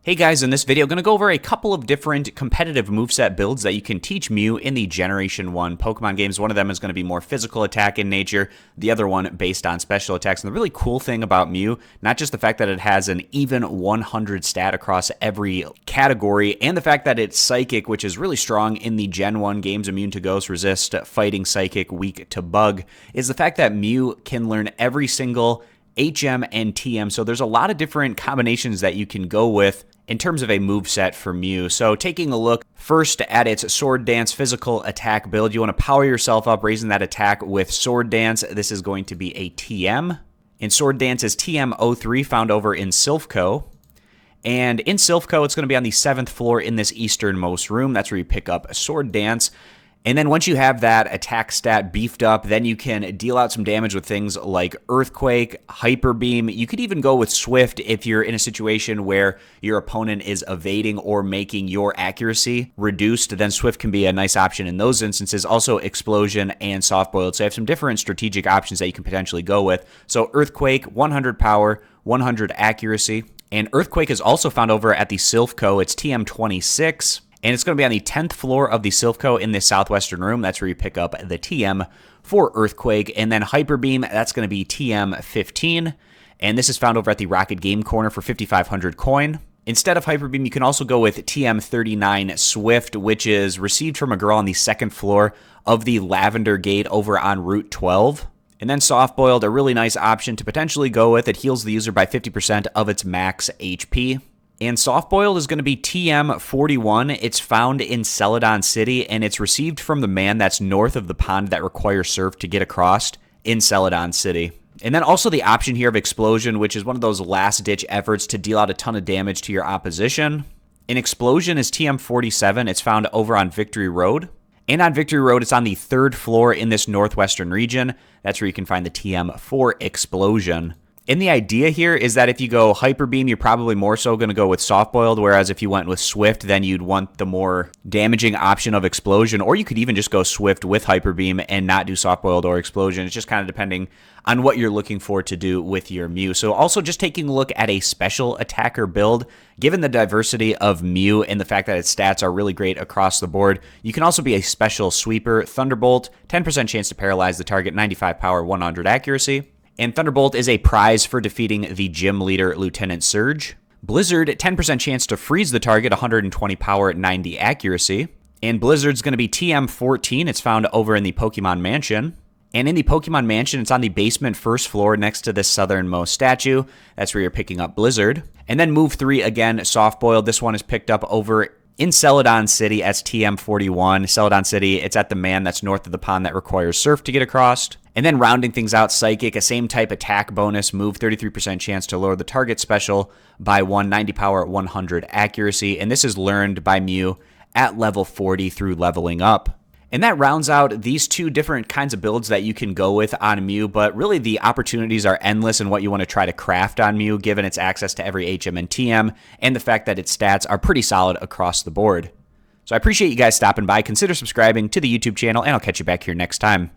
Hey guys, in this video, I'm going to go over a couple of different competitive moveset builds that you can teach Mew in the Generation 1 Pokemon games. One of them is going to be more physical attack in nature, the other one based on special attacks. And the really cool thing about Mew, not just the fact that it has an even 100 stat across every category, and the fact that it's Psychic, which is really strong in the Gen 1 games, immune to Ghost, Resist, Fighting Psychic, weak to Bug, is the fact that Mew can learn every single HM and TM, so there's a lot of different combinations that you can go with in terms of a moveset for Mew. So taking a look first at its Sword Dance physical attack build, you want to power yourself up, raising that attack with Sword Dance. This is going to be a TM. And Sword Dance is TM03, found over in Silphco. And in Silphco, it's going to be on the 7th floor in this easternmost room. That's where you pick up Sword Dance. And then once you have that attack stat beefed up, then you can deal out some damage with things like Earthquake, Hyper Beam. You could even go with Swift if you're in a situation where your opponent is evading or making your accuracy reduced. Then Swift can be a nice option in those instances. Also Explosion and Soft Boiled. So you have some different strategic options that you can potentially go with. So Earthquake, 100 power, 100 accuracy. And Earthquake is also found over at the Silphco. It's TM26. And it's going to be on the 10th floor of the Silphco in this southwestern room. That's where you pick up the TM for Earthquake. And then Hyper Beam, that's going to be TM15. And this is found over at the Rocket Game Corner for 5,500 coin. Instead of Hyper Beam, you can also go with TM39 Swift, which is received from a girl on the 2nd floor of the Lavender Gate over on Route 12. And then Soft Boiled, a really nice option to potentially go with. It heals the user by 50% of its max HP. And Soft Boiled is going to be TM41. It's found in Celadon City, and it's received from the man that's north of the pond that requires Surf to get across in Celadon City. And then also the option here of Explosion, which is one of those last-ditch efforts to deal out a ton of damage to your opposition. And Explosion is TM47. It's found over on Victory Road. And on Victory Road, it's on the 3rd floor in this northwestern region. That's where you can find the TM for Explosion. And the idea here is that if you go Hyper Beam, you're probably more so going to go with Soft Boiled, whereas if you went with Swift, then you'd want the more damaging option of Explosion, or you could even just go Swift with Hyper Beam and not do Soft Boiled or Explosion. It's just kind of depending on what you're looking for to do with your Mew. So also just taking a look at a special attacker build, given the diversity of Mew and the fact that its stats are really great across the board, you can also be a special sweeper. Thunderbolt, 10% chance to paralyze the target, 95 power, 100 accuracy. And Thunderbolt is a prize for defeating the gym leader, Lieutenant Surge. Blizzard, 10% chance to freeze the target, 120 power, 90 accuracy. And Blizzard's going to be TM14. It's found over in the Pokemon Mansion. And in the Pokemon Mansion, it's on the basement 1st floor next to the southernmost statue. That's where you're picking up Blizzard. And then move 3, again, Soft Boiled. This one is picked up over in Celadon City as TM41. Celadon City, it's at the man that's north of the pond that requires Surf to get across. And then rounding things out, Psychic, a same type attack bonus move, 33% chance to lower the target special by 190 power, 100 accuracy. And this is learned by Mew at level 40 through leveling up. And that rounds out these two different kinds of builds that you can go with on Mew, but really the opportunities are endless in what you want to try to craft on Mew, given its access to every HM and TM, and the fact that its stats are pretty solid across the board. So I appreciate you guys stopping by. Consider subscribing to the YouTube channel, and I'll catch you back here next time.